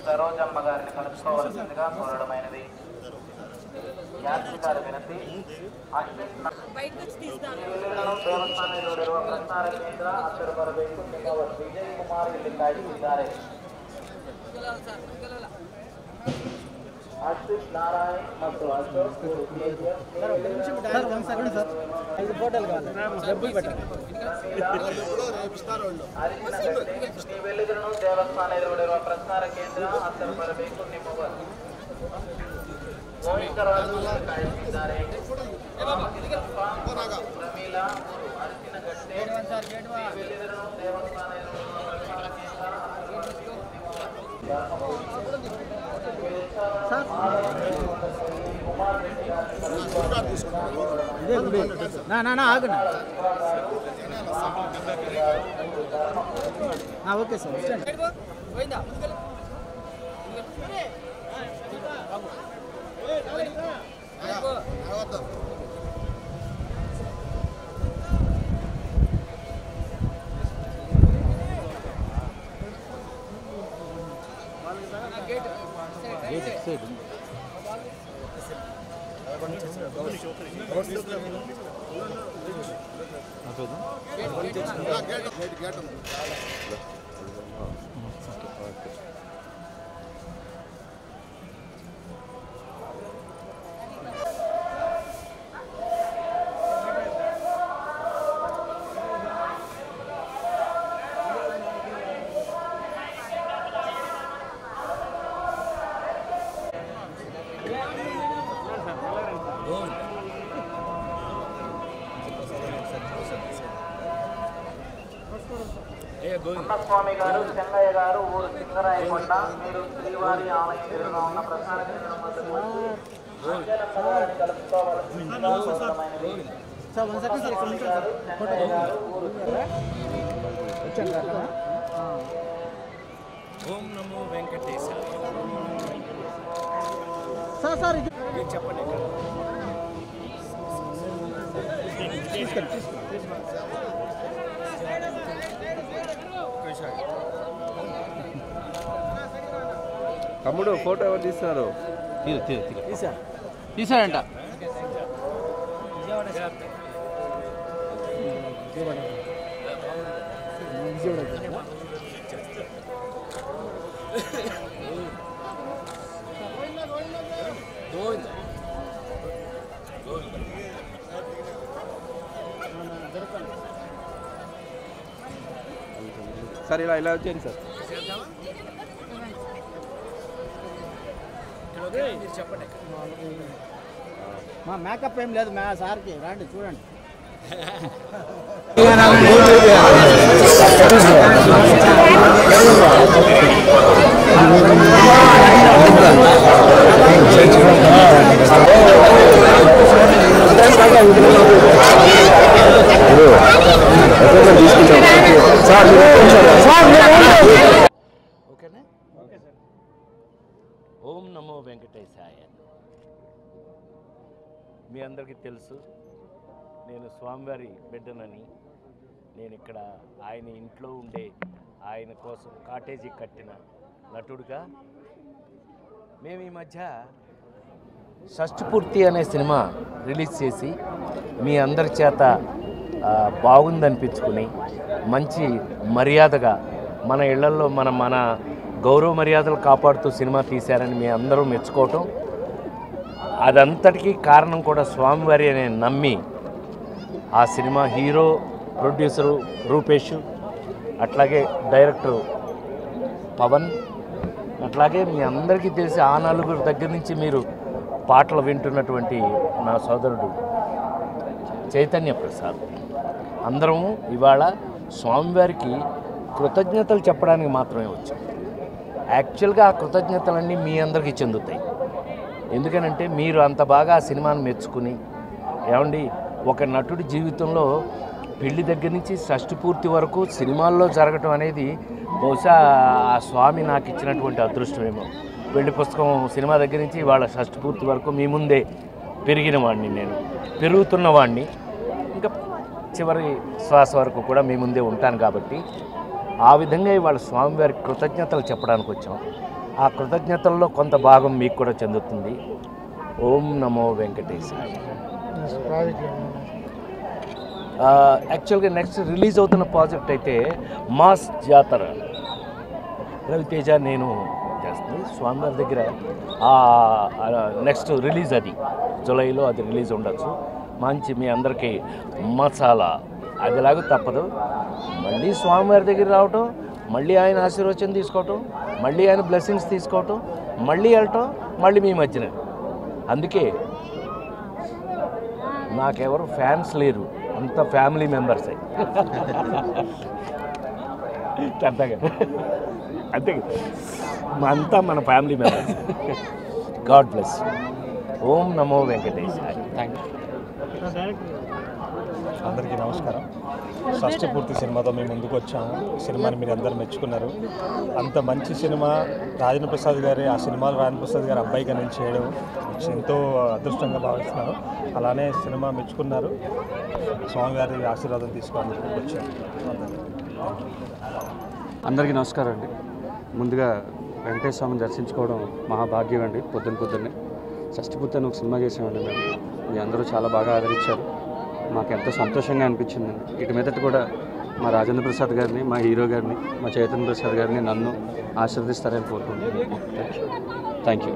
సరోజమ్మ గారిని కలుపుకోవాల్సిందిగా కోరడమైనది. యాత్రికాల వినతి. ದೇವಸ್ಥಾನದಲ್ಲಿರುವ ಪ್ರಸಾರ ಕೇಂದ್ರ ಹತ್ತಿರ ಬರಬೇಕು. ವಿಜಯ್ ಕುಮಾರ್ ಇಲ್ಲಿ ಕಾಯುತ್ತಿದ್ದಾರೆ. ಅಶ್ವಿತ್ ನಾರಾಯಣ್ ಮತ್ತು ಅಶೋಕ್ ನೀವೆಲ್ಲಿದ್ರು ದೇವಸ್ಥಾನದಲ್ಲಿರುವ ಪ್ರಸಾರ ಕೇಂದ್ರ ಹತ್ತಿರ ಬರಬೇಕು. ನಿಮ್ಮವರು ಗೋವಿಂದರಾಜು ಕಾಯುತ್ತಿದ್ದಾರೆ. ಪ್ರಮೀಲಾ ಅರಸಿನಗಟ್ಟೆ ನೀವೆಲ್ಲಿದ್ರು ದೇವಸ್ಥಾನದಲ್ಲಿರುವ ಪ್ರಸಾರ ಕೇಂದ್ರ ఓకే సార్ స్వామి గారు చెన్నయ్య గారు ఊరు సింగరాయకొండ. మీరు శ్రీవారి ఆలయం ఎదురుగా ఉన్న ప్రసార కేంద్రం వద్దకు వచ్చి ఓం నమో వెంకటేశాయ. చెప్పండి. తమ్ముడు ఫోటో ఎవరు తీస్తున్నారు? తీసాడంట. సార్ ఇలా ఇలా వచ్చేయండి సార్. చెప్పండి. మా మేకప్ ఏం లేదు మా సార్కి. రండి చూడండి. ఓం నమో వెంకటేశాయ. మీ అందరికీ తెలుసు నేను స్వామివారి బిడ్డనని. నేను ఇక్కడ ఆయన ఇంట్లో ఉండే ఆయన కోసం కాటేజీ కట్టిన నటుడుగా. మేము ఈ మధ్య షష్ఠపూర్తి అనే సినిమా రిలీజ్ చేసి మీ అందరి చేత బాగుందనిపించుకుని మంచి మర్యాదగా మన ఇళ్లలో మన గౌరవ మర్యాదలు కాపాడుతూ సినిమా తీశారని మీ అందరూ మెచ్చుకోవటం, అదంతటికీ కారణం కూడా స్వామివారి అనే నమ్మి ఆ సినిమా హీరో, ప్రొడ్యూసరు రూపేష్, అట్లాగే డైరెక్టరు పవన్, అట్లాగే మీ అందరికీ తెలిసి ఆ నలుగురు దగ్గర నుంచి మీరు పాటలు వింటున్నటువంటి నా సోదరుడు చైతన్య ప్రసాద్, అందరం ఇవాళ స్వామివారికి కృతజ్ఞతలు చెప్పడానికి మాత్రమే వచ్చాం. యాక్చువల్గా ఆ కృతజ్ఞతలన్నీ మీ అందరికీ చెందుతాయి. ఎందుకనంటే మీరు అంత బాగా ఆ సినిమాను మెచ్చుకుని, ఏమండి ఒక నటుడి జీవితంలో పెళ్లి దగ్గర నుంచి షష్ఠపూర్తి వరకు సినిమాల్లో జరగటం అనేది బహుశా ఆ స్వామి నాకు ఇచ్చినటువంటి అదృష్టమేమో. పెళ్లి పుస్తకం సినిమా దగ్గర నుంచి వాళ్ళ షష్ఠపూర్తి వరకు మీ ముందే పెరిగిన వాడిని, నేను పెరుగుతున్న వాడిని, ఇంకా చివరి శ్వాస వరకు కూడా మీ ముందే ఉంటాను. కాబట్టి ఆ విధంగా ఇవాళ స్వామివారికి కృతజ్ఞతలు చెప్పడానికి వచ్చాం. ఆ కృతజ్ఞతల్లో కొంత భాగం మీకు కూడా చెందుతుంది. ఓం నమో వెంకటేశాయ. యాక్చువల్గా నెక్స్ట్ రిలీజ్ అవుతున్న ప్రాజెక్ట్ అయితే మాస్ జాతర, రవితేజ నేను చేస్తుంది స్వామివారి దగ్గర. నెక్స్ట్ రిలీజ్ అది జూలైలో అది రిలీజ్ ఉండొచ్చు. మంచి మీ అందరికీ మసాలా అదిలాగా తప్పదు. మళ్ళీ స్వామివారి దగ్గర రావటం, మళ్ళీ ఆయన ఆశీర్వచనం తీసుకోవటం, మళ్ళీ ఆయన బ్లెస్సింగ్స్ తీసుకోవటం, మళ్ళీ వెళ్ళటం, మళ్ళీ మీ మధ్యన. అందుకే నాకెవరు ఫ్యాన్స్ లేరు, అంత ఫ్యామిలీ మెంబర్సే. అంతగా అంతే అంతా మన ఫ్యామిలీ మెంబర్స్. God bless. ఓం నమో వెంకటేశాయ. Thank you. అందరికీ నమస్కారం. షష్ఠి పూర్తి సినిమాతో మేము ముందుకు వచ్చాము. సినిమాని మీరు అందరూ మెచ్చుకున్నారు. అంత మంచి సినిమా రాజేంద్ర ప్రసాద్ గారి, ఆ సినిమాలో రాజేంద్ర ప్రసాద్ గారి అబ్బాయిగా నేను చేయడం ఎంతో అదృష్టంగా భావిస్తున్నాను. అలానే సినిమా మెచ్చుకున్నారు. స్వామివారి ఆశీర్వాదం తీసుకోవడానికి వచ్చాను. అందరికీ నమస్కారం అండి. ముందుగా వెంకటేశ్వర స్వామిని దర్శించుకోవడం మహాభాగ్యం అండి. పొద్దున్నే షష్ఠి పూర్తి అని ఒక సినిమా చేసామండి మేము. మీ అందరూ చాలా బాగా ఆదరించారు. మాకు ఎంతో సంతోషంగా అనిపించిందండి. ఇటు మీదట కూడా మా రాజేంద్ర ప్రసాద్ గారిని, మా హీరో గారిని, మా చైతన్య ప్రసాద్ గారిని నన్ను ఆశీర్వదిస్తారని కోరుకుంటున్నాను. Thank you.